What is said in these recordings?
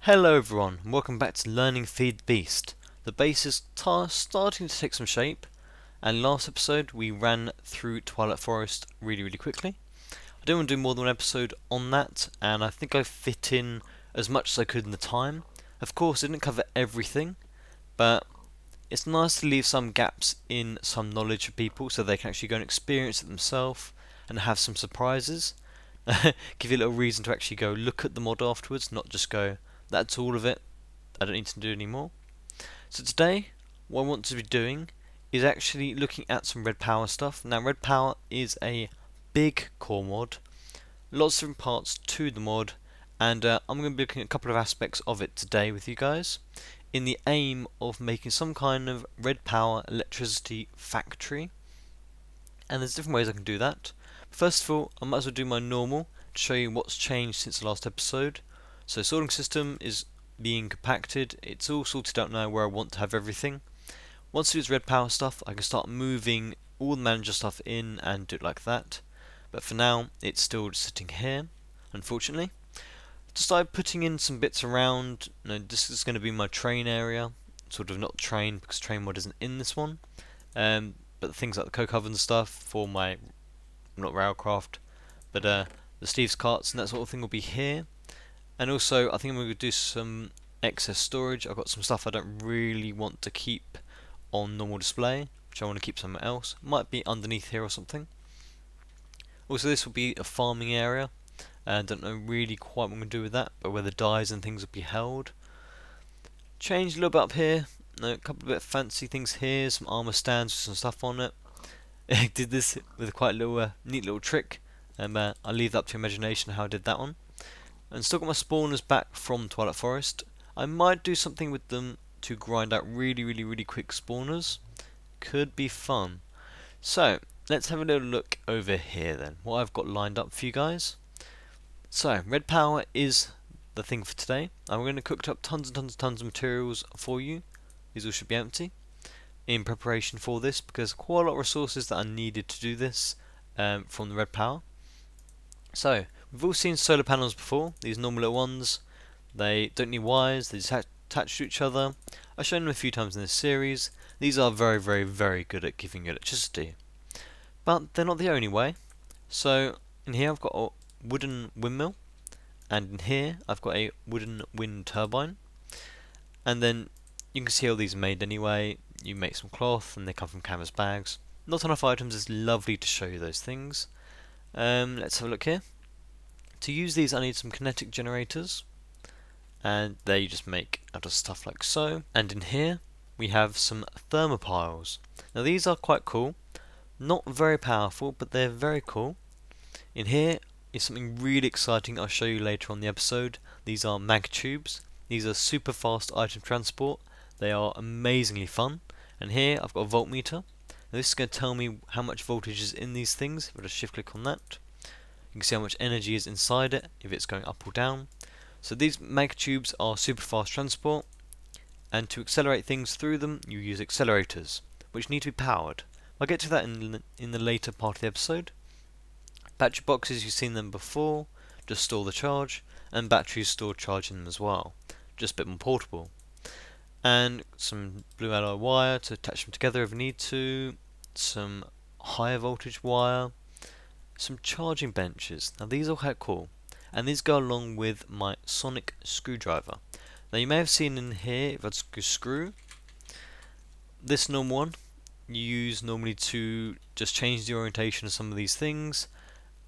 Hello everyone, and welcome back to Learning Feed Beast. The base is starting to take some shape, and last episode we ran through Twilight Forest really quickly. I didn't want to do more than one episode on that, and I think I fit in as much as I could in the time. Of course, I didn't cover everything, but it's nice to leave some gaps in some knowledge for people so they can actually go and experience it themselves and have some surprises. Give you a little reason to actually go look at the mod afterwards, not just go, that's all of it, I don't need to do any more. So today, what I want to be doing is actually looking at some Redpower stuff. Now Redpower is a big core mod, lots of different parts to the mod, and I'm going to be looking at a couple of aspects of it today with you guys, in the aim of making some kind of Redpower electricity factory. And there's different ways I can do that. First of all, I might as well do my normal to show you what's changed since the last episode. So sorting system is being compacted, it's all sorted out now where I want to have everything. Once I do this Redpower stuff, I can start moving all the manager stuff in and do it like that. But for now, it's still just sitting here, unfortunately. To start putting in some bits around, this is going to be my train area, sort of not train because train mod isn't in this one. But things like the coke oven stuff for my, not railcraft, but the Steve's carts and that sort of thing will be here. And also, I think I'm going to do some excess storage. I've got some stuff I don't really want to keep on normal display, which I want to keep somewhere else. Might be underneath here or something. Also, this will be a farming area. I don't know really quite what I'm going to do with that, but where the dyes and things will be held. Changed a little bit up here. A couple of bit fancy things here. Some armor stands with some stuff on it. I did this with a quite little, neat little trick. I'll leave that up to your imagination how I did that one. And still got my spawners back from Twilight Forest. I might do something with them to grind out really quick spawners. Could be fun. So, let's have a little look over here then. What I've got lined up for you guys. So, Redpower is the thing for today. I'm going to cook up tons of materials for you. These all should be empty in preparation for this, because quite a lot of resources that are needed to do this from the Redpower. So, we've all seen solar panels before, these normal little ones. They don't need wires, they just attach to each other. I've shown them a few times in this series. These are very good at giving you electricity. But they're not the only way. So, in here I've got a wooden windmill, and in here I've got a wooden wind turbine. And then you can see all these are made anyway. You make some cloth and they come from canvas bags. Not enough items, it's lovely to show you those things. Let's have a look here. To use these I need some kinetic generators, and there you just make out of stuff like so. And in here we have some thermopiles. Now these are quite cool, not very powerful, but they're very cool. In here is something really exciting I'll show you later on the episode. These are mag tubes. These are super fast item transport. They are amazingly fun. And here I've got a voltmeter. Now this is going to tell me how much voltage is in these things. If I just shift click on that, you can see how much energy is inside it, if it's going up or down. So these mag tubes are super fast transport, and to accelerate things through them you use accelerators, which need to be powered. I'll get to that in the later part of the episode. Battery boxes, you've seen them before, just store the charge, and batteries store charge in them as well, just a bit more portable. And some blue alloy wire to attach them together if you need to, some higher voltage wire, some charging benches. Now these are quite cool, and these go along with my sonic screwdriver. Now you may have seen in here, if I screw, this normal one you use normally to just change the orientation of some of these things,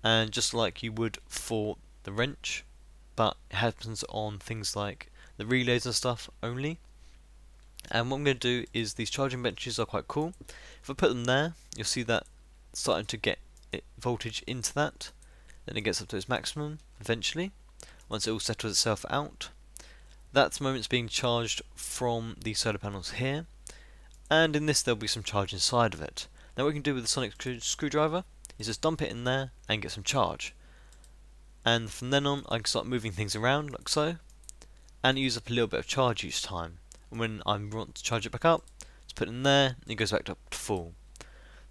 and just like you would for the wrench, but it happens on things like the relays and stuff only. And what I'm going to do is, these charging benches are quite cool. If I put them there, you'll see that starting to get voltage into that. Then it gets up to its maximum eventually, once it all settles itself out. That's the moment it's being charged from the solar panels here. And in this there'll be some charge inside of it. Now what we can do with the sonic screwdriver is just dump it in there and get some charge. And from then on I can start moving things around like so, and use up a little bit of charge each time. And when I want to charge it back up, just put it in there and it goes back up to full.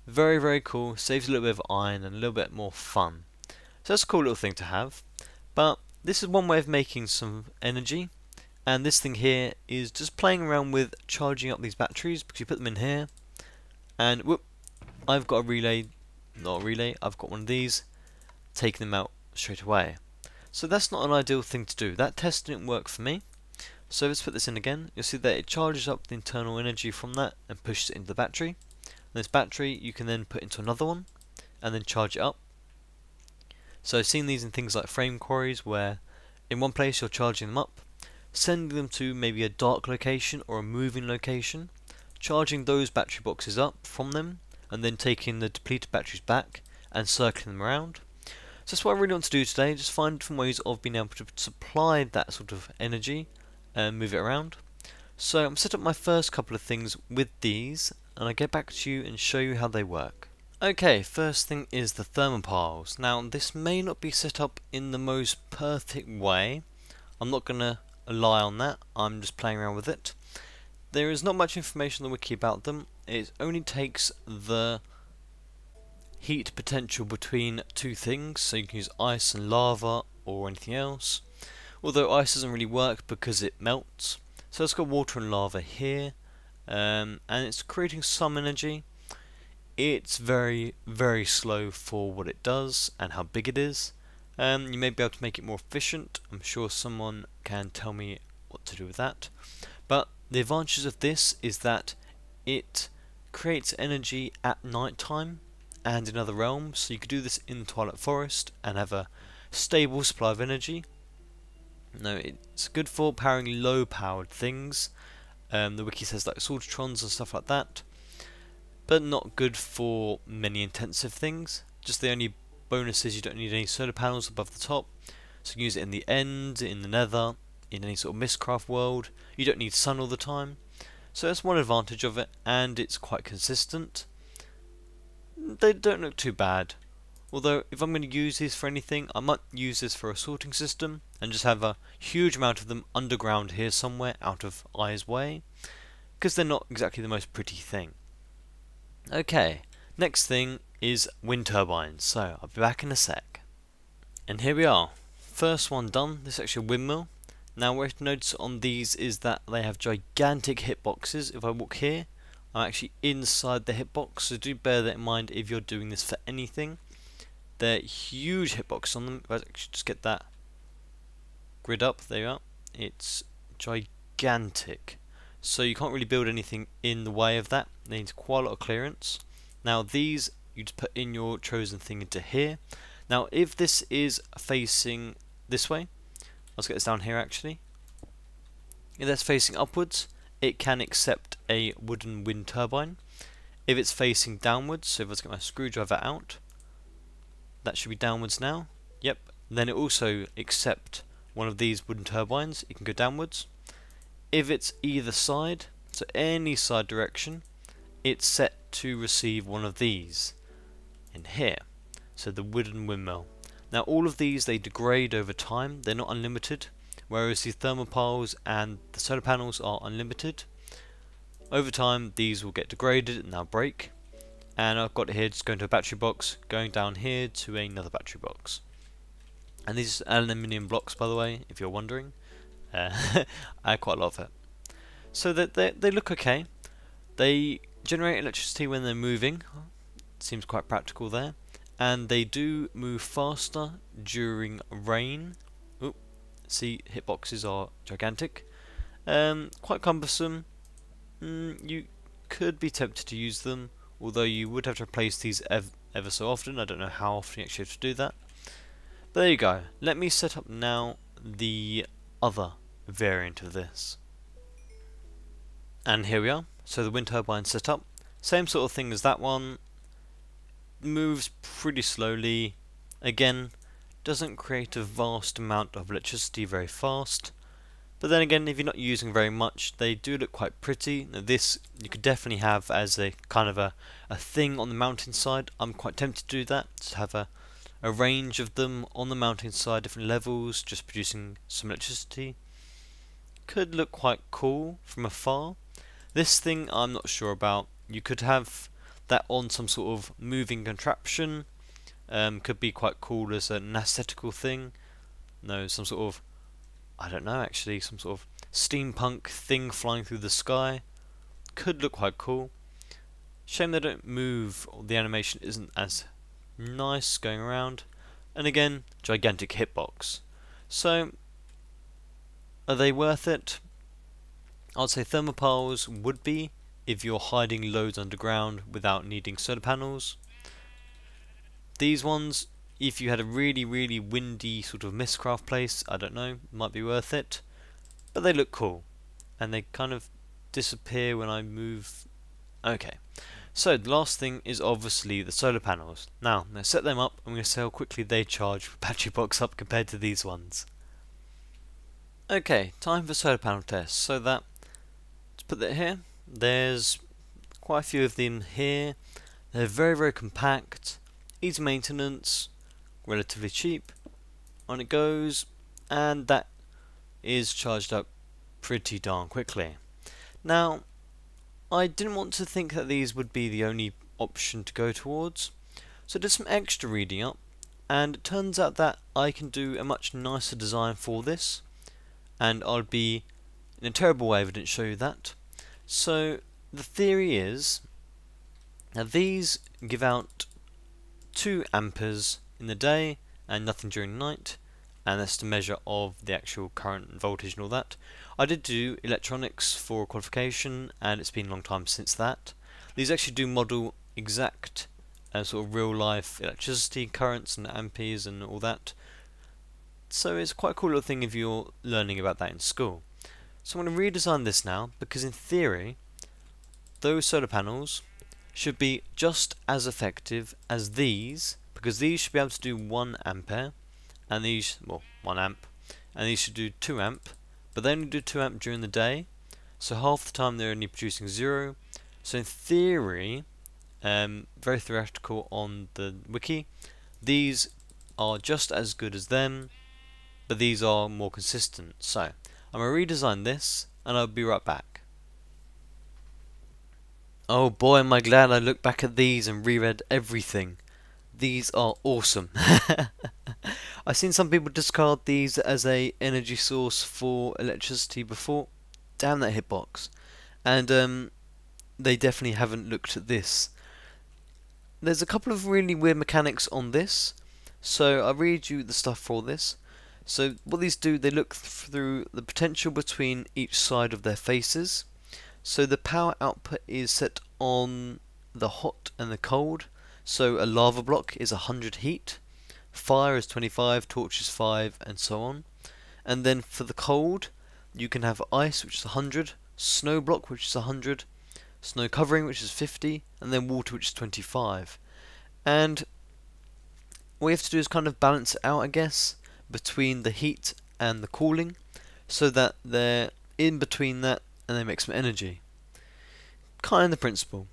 Very cool, saves a little bit of iron and a little bit more fun. So that's a cool little thing to have. But this is one way of making some energy, And this thing here is just playing around with charging up these batteries, because you put them in here, and whoop, I've got a relay, not a relay, I've got one of these, taking them out straight away. So that's not an ideal thing to do. That test didn't work for me. So let's put this in again. You'll see that it charges up the internal energy from that and pushes it into the battery. And this battery you can then put into another one and then charge it up. So I've seen these in things like frame quarries, where in one place you're charging them up, sending them to maybe a dark location or a moving location, charging those battery boxes up from them, and then taking the depleted batteries back and circling them around. So that's what I really want to do today, just find different ways of being able to supply that sort of energy and move it around. So I'm going to set up my first couple of things with these, and I'll get back to you and show you how they work. Okay, first thing is the thermopiles. Now this may not be set up in the most perfect way. I'm not going to lie on that, I'm just playing around with it. There is not much information on the wiki about them. It only takes the heat potential between two things, so you can use ice and lava or anything else. Although ice doesn't really work because it melts. So it's got water and lava here, and it's creating some energy. It's very, very slow for what it does and how big it is. You may be able to make it more efficient. I'm sure someone can tell me what to do with that. But the advantages of this is that it creates energy at night time and in other realms. So you could do this in Twilight Forest and have a stable supply of energy. No, it's good for powering low-powered things. The wiki says like Sortitrons and stuff like that, but not good for many intensive things. Just the only bonus is you don't need any solar panels above the top, so you can use it in the end, in the nether, in any sort of Mistcraft world. You don't need sun all the time, so that's one advantage of it, and it's quite consistent. They don't look too bad. Although, if I'm going to use these for anything, I might use this for a sorting system and just have a huge amount of them underground here somewhere out of eye's way, because they're not exactly the most pretty thing. Okay, next thing is wind turbines, so I'll be back in a sec. And here we are, first one done. This is actually a windmill. Now what you have to notice on these is that they have gigantic hitboxes. If I walk here, I'm actually inside the hitbox, so do bear that in mind if you're doing this for anything. They're huge hitboxes on them. If I actually just get that grid up, there you are. It's gigantic. So you can't really build anything in the way of that. They need quite a lot of clearance. Now these, you just put in your chosen thing into here. Now if this is facing this way, let's get this down here actually. If that's facing upwards, it can accept a wooden wind turbine. If it's facing downwards, so if I was to get my screwdriver out, that should be downwards now. Yep. Then it also accept one of these wooden turbines. It can go downwards. If it's either side, so any side direction, it's set to receive one of these in here. So the wooden windmill. Now all of these, they degrade over time. They're not unlimited, whereas the thermopiles and the solar panels are unlimited. Over time these will get degraded and they'll break. And I've got it here, just going to a battery box, going down here to another battery box. And these are aluminium blocks, by the way, if you're wondering. I had quite a lot of it. So that they look okay. They generate electricity when they're moving. Seems quite practical there. And they do move faster during rain. Oop, see, hitboxes are gigantic. Quite cumbersome. You could be tempted to use them, although you would have to replace these ever so often. I don't know how often you actually have to do that. But there you go. Let me set up now the other variant of this. And here we are. So the wind turbine set up. Same sort of thing as that one. Moves pretty slowly. Again, doesn't create a vast amount of electricity very fast. But then again, if you're not using very much, they do look quite pretty. Now this you could definitely have as a kind of a thing on the mountainside. I'm quite tempted to do that, to have a range of them on the mountainside, different levels, just producing some electricity. Could look quite cool from afar. This thing I'm not sure about. You could have that on some sort of moving contraption. Could be quite cool as an aesthetical thing. No, some sort of, I don't know actually, some sort of steampunk thing flying through the sky. Could look quite cool. Shame they don't move, or the animation isn't as nice going around. And again, gigantic hitbox. So, are they worth it? I'd say Thermopiles would be if you're hiding loads underground without needing solar panels. These ones, if you had a really windy sort of Mistcraft place, I don't know, might be worth it. But they look cool, and they kind of disappear when I move. Okay, so the last thing is obviously the solar panels. Now, I'm going to set them up, and I'm going to see how quickly they charge with battery box up compared to these ones. Okay, time for solar panel tests. So that, let's put that here. There's quite a few of them here. They're very compact, easy maintenance, relatively cheap. On it goes, and that is charged up pretty darn quickly. Now, I didn't want to think that these would be the only option to go towards, so I did some extra reading up, and it turns out that I can do a much nicer design for this, and I'll be in a terrible way if I didn't show you that. So the theory is that these give out 2 amperes in the day and nothing during the night, and that's the measure of the actual current and voltage and all that. I did do electronics for qualification, and it's been a long time since that. These actually do model exact sort of real life electricity currents and amperes and all that. So it's quite a cool little thing if you're learning about that in school. So I'm going to redesign this now, because in theory those solar panels should be just as effective as these, because these should be able to do 1 ampere, and these, well, 1 amp, and these should do 2 amp, but they only do 2 amp during the day, so half the time they're only producing 0. So in theory, very theoretical on the wiki, these are just as good as them, but these are more consistent. So I'm going to redesign this, and I'll be right back. Oh boy, am I glad I looked back at these and reread everything. These are awesome. I've seen some people discard these as a energy source for electricity before. Damn that hitbox. And they definitely haven't looked at this. There's a couple of really weird mechanics on this, so I'll read you the stuff for this. So what these do, they look through the potential between each side of their faces. So the power output is set on the hot and the cold. So a lava block is 100 heat, fire is 25, torch is 5, and so on. And then for the cold, you can have ice, which is 100, snow block, which is 100, snow covering, which is 50, and then water, which is 25. And what you have to do is kind of balance it out, I guess, between the heat and the cooling, so that they're in between that and they make some energy. Kind of the principle.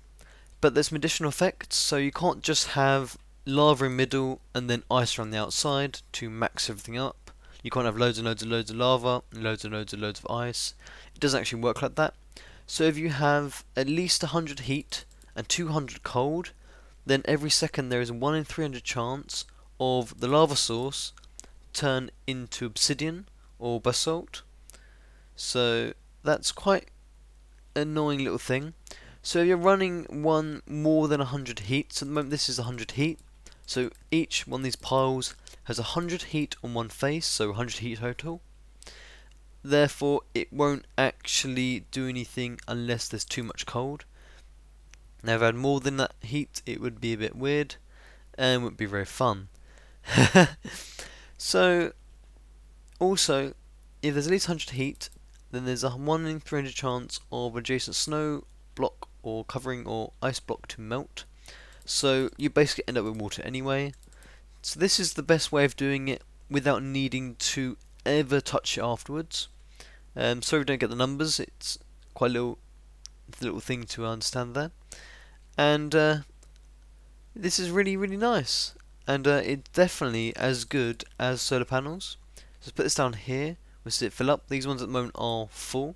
But there's some additional effects, so you can't just have lava in middle and then ice around the outside to max everything up. You can't have loads and loads of lava and loads of ice. It doesn't actually work like that. So if you have at least 100 heat and 200 cold, then every second there is a 1 in 300 chance of the lava source turn into obsidian or basalt. So that's quite an annoying little thing. So if you're running one more than 100 heat, so at the moment this is 100 heat, so each one of these piles has 100 heat on one face, so 100 heat total. Therefore it won't actually do anything unless there's too much cold. Now if I had more than that heat, it would be a bit weird and wouldn't be very fun. So also, if there's at least 100 heat, then there's a 1 in 300 chance of adjacent snow block or covering or ice block to melt. So you basically end up with water anyway. So this is the best way of doing it without needing to ever touch it afterwards. Sorry we don't get the numbers, it's quite a little thing to understand there. And this is really nice. And it's definitely as good as solar panels. So let's put this down here. We'll see it fill up. These ones at the moment are full.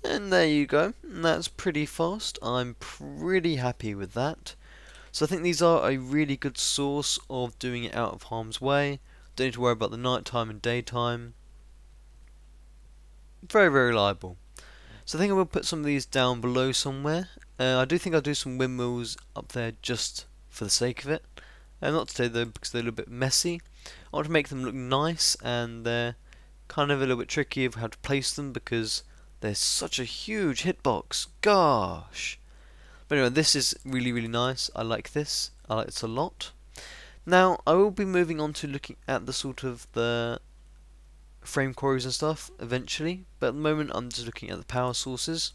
And there you go. And that's pretty fast. I'm pretty happy with that. So I think these are a really good source of doing it out of harm's way. Don't need to worry about the night time and daytime. very, very reliable. So I think I will put some of these down below somewhere. I do think I'll do some windmills up there just for the sake of it. Not today though, because they're a little bit messy. I want to make them look nice, and they're kind of a little bit tricky of how to place them because there's such a huge hitbox. Gosh! But anyway, this is really, really nice. I like this. I like this a lot. Now, I will be moving on to looking at the sort of the frame quarries and stuff eventually, but at the moment I'm just looking at the power sources.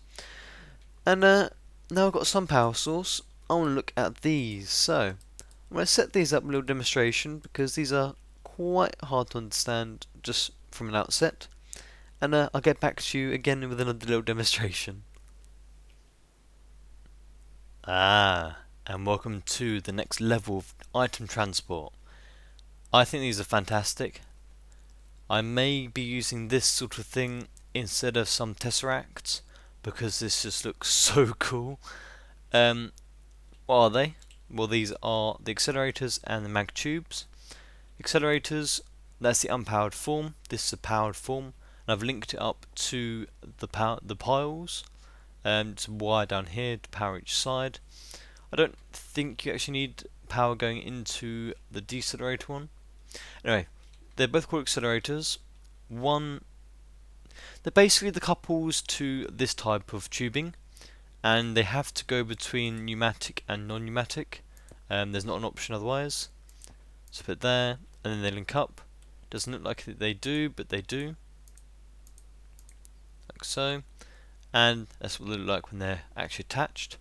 And now I've got some power source, I want to look at these. So I'm going to set these up a little demonstration because these are quite hard to understand just from an outset, and I'll get back to you again with another little demonstration. And welcome to the next level of item transport. I think these are fantastic. I may be using this sort of thing instead of some tesseracts because this just looks so cool. What are they? Well, these are the accelerators and the mag tubes. Accelerators, that's the unpowered form. This is a powered form, and I've linked it up to the piles. It's a wire down here to power each side. I don't think you actually need power going into the decelerator one. Anyway, they're both called accelerators. They're basically the couples to this type of tubing, and they have to go between pneumatic and non-pneumatic. There's not an option otherwise. So put there, and then they link up. Doesn't look like they do, but they do. Like so. And that's what they look like when they're actually attached.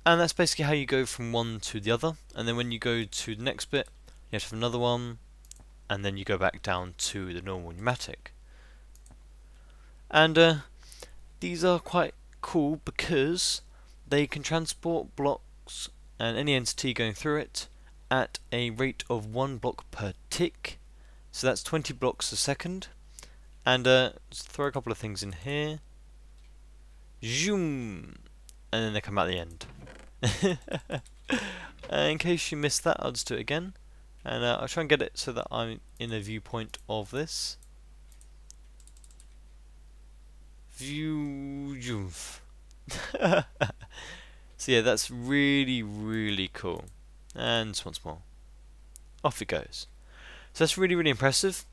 And that's basically how you go from one to the other. And then when you go to the next bit, you have to have another one, and then you go back down to the normal pneumatic. And these are quite cool because they can transport blocks and any entity going through it at a rate of 1 block per tick. So that's 20 blocks a second. And just throw a couple of things in here. Zoom! And then they come out the end. In case you missed that, I'll just do it again. And I'll try and get it so that I'm in a viewpoint of this. View. So yeah, that's really, really cool. And just once more. Off it goes. So that's really, really impressive.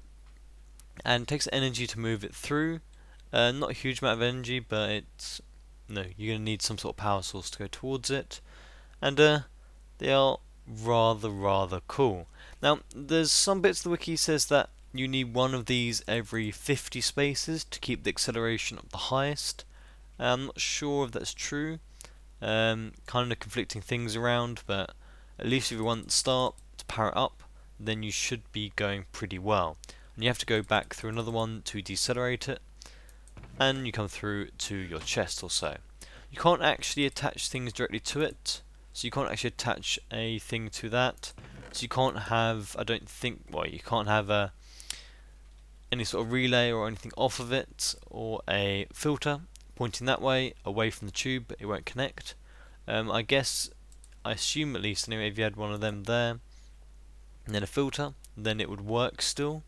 And it takes energy to move it through. Not a huge amount of energy, but it's you're going to need some sort of power source to go towards it. And they are rather cool. Now, there's some bits of the wiki says that you need one of these every 50 spaces to keep the acceleration at the highest. I'm not sure if that's true. Kind of conflicting things around, but at least if you want to start to power it up, then you should be going pretty well. And you have to go back through another one to decelerate it, and you come through to your chest or so. You can't actually attach things directly to it, so you can't actually attach a thing to that. So you can't have, I don't think, well, you can't have any sort of relay or anything off of it, or a filter pointing that way, away from the tube, but it won't connect. I assume at least, anyway, if you had one of them there, and then a filter, then it would work still,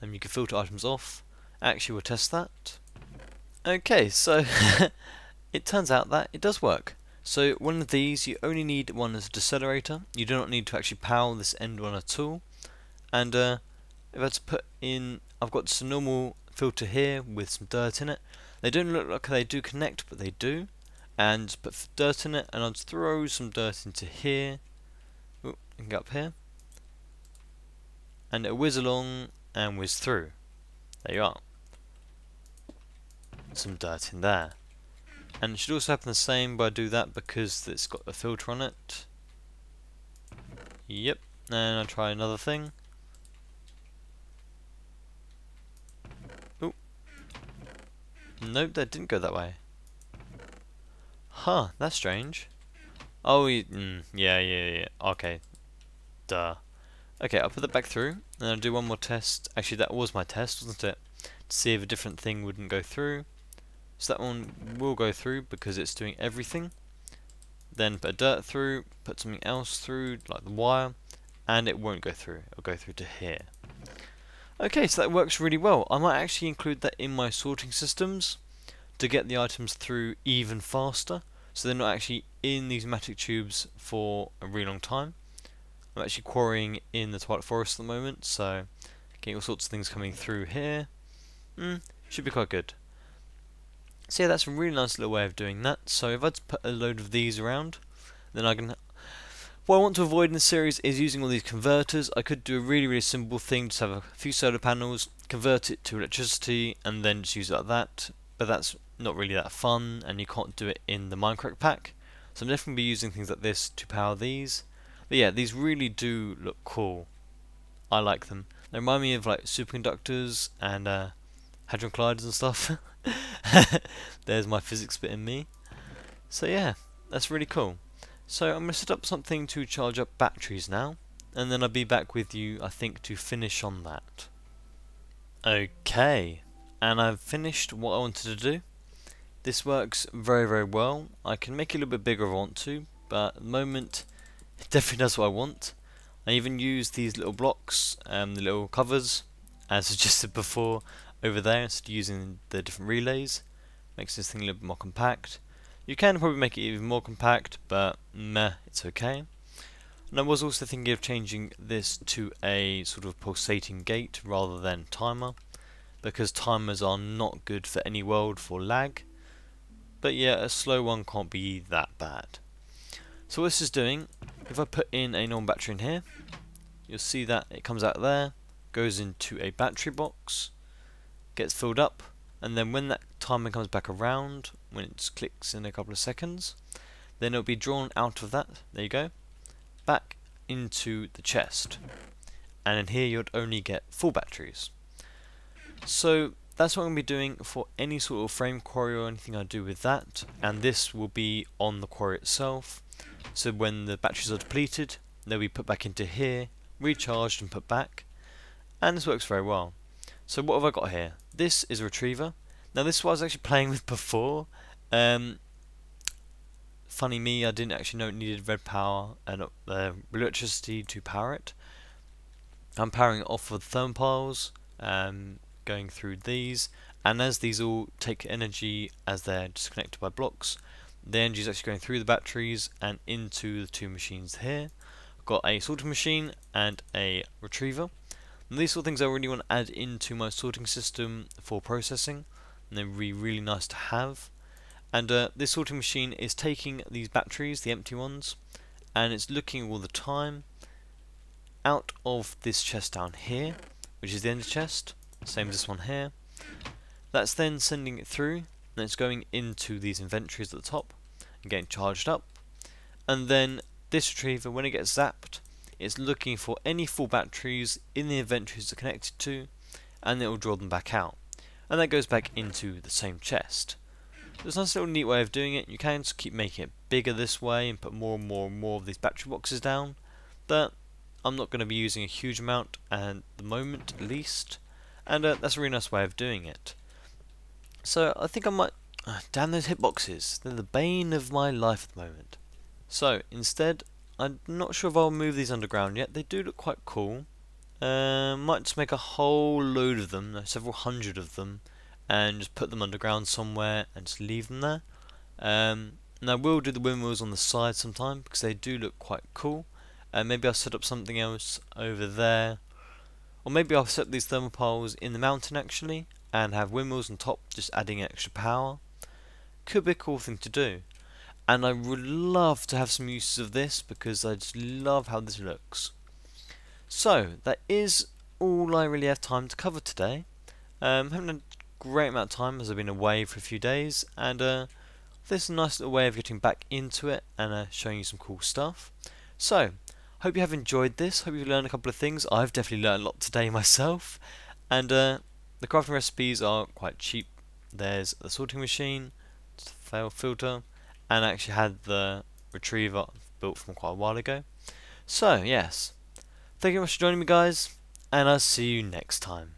and you can filter items off. Actually, we'll test that. Okay, so it turns out that it does work. So one of these, you only need one as a decelerator. You do not need to actually power this end one at all. And if I had to put in, I've got just a normal filter here with some dirt in it. They don't look like they do connect, but they do. And put dirt in it, and I'll just throw some dirt into here. Ooh, and get up here. And it'll whiz along and whiz through. There you are. Some dirt in there. And it should also happen the same, but I do that because it's got a filter on it. Yep. And I'll try another thing. Ooh. Nope, that didn't go that way. Huh, that's strange. Oh, yeah. Okay. Duh. Okay, I'll put that back through, and I'll do one more test. Actually, that was my test, wasn't it? To see if a different thing wouldn't go through. So that one will go through because it's doing everything. Then put a dirt through, put something else through, like the wire, and it won't go through. It'll go through to here. Okay, so that works really well. I might actually include that in my sorting systems to get the items through even faster, so they're not actually in these pneumatic tubes for a really long time. I'm actually quarrying in the Twilight Forest at the moment, so getting all sorts of things coming through here. Should be quite good. So yeah, that's a really nice little way of doing that. So if I just put a load of these around, then I can... What I want to avoid in this series is using all these converters. I could do a really simple thing, just have a few solar panels, convert it to electricity, and then just use it like that. But that's not really that fun, and you can't do it in the Minecraft pack. So I'm definitely going to be using things like this to power these. But yeah, these really do look cool. I like them. They remind me of like superconductors and hadron colliders and stuff. There's my physics bit in me. So yeah, that's really cool. So I'm going to set up something to charge up batteries now, and then I'll be back with you, I think, to finish on that. Okay, and I've finished what I wanted to do. This works very well. I can make it a little bit bigger if I want to, but at the moment it definitely does what I want. I even use these little blocks, the little covers, as suggested before, over there, instead of using the different relays. Makes this thing a little bit more compact. You can probably make it even more compact, but meh, it's okay. And I was also thinking of changing this to a sort of pulsating gate rather than timer, because timers are not good for any world for lag. But yeah, a slow one can't be that bad. So what this is doing, if I put in a normal battery in here, you'll see that it comes out there, goes into a battery box, gets filled up, and then when that timer comes back around, when it just clicks in a couple of seconds, then it'll be drawn out of that, there you go, back into the chest. And in here you'd only get full batteries. So that's what I'm going to be doing for any sort of frame quarry or anything I do with that, and this will be on the quarry itself. So when the batteries are depleted, they'll be put back into here, recharged and put back, and this works very well. So what have I got here? This is a retriever. Now this is what I was actually playing with before. Funny me, I didn't actually know it needed Redpower and Blutricity to power it. I'm powering it off with Thermopiles, going through these, and as these all take energy as they're disconnected by blocks, the energy is actually going through the batteries and into the two machines here. I've got a sorting machine and a retriever. And these sort of things I really want to add into my sorting system for processing, and they're really nice to have. And this sorting machine is taking these batteries, the empty ones, and it's looking all the time out of this chest down here, which is the ender chest, same as this one here. That's then sending it through, and it's going into these inventories at the top and getting charged up. And then this retriever, when it gets zapped, it's looking for any full batteries in the inventories it's connected to, and it will draw them back out. And that goes back into the same chest. There's a nice little neat way of doing it. You can just keep making it bigger this way and put more and more of these battery boxes down, but I'm not going to be using a huge amount at the moment, at least, and that's a really nice way of doing it. So I think I might... damn those hitboxes, they're the bane of my life at the moment. So instead, I'm not sure if I'll move these underground yet. They do look quite cool. Might just make a whole load of them, several hundred of them, and just put them underground somewhere and just leave them there. And I will do the windmills on the side sometime because they do look quite cool. Maybe I'll set up something else over there, or maybe I'll set these thermopiles in the mountain actually and have windmills on top, just adding extra power. Could be a cool thing to do, and I would love to have some uses of this because I just love how this looks. So that is all I really have time to cover today. Haven't had a great amount of time as I've been away for a few days, and this is a nice little way of getting back into it and showing you some cool stuff. So hope you have enjoyed this. Hope you've learned a couple of things. I've definitely learned a lot today myself, and the crafting recipes are quite cheap. There's the sorting machine, fail filter, and I actually had the retriever built from quite a while ago. So yes, thank you very much for joining me guys, and I'll see you next time.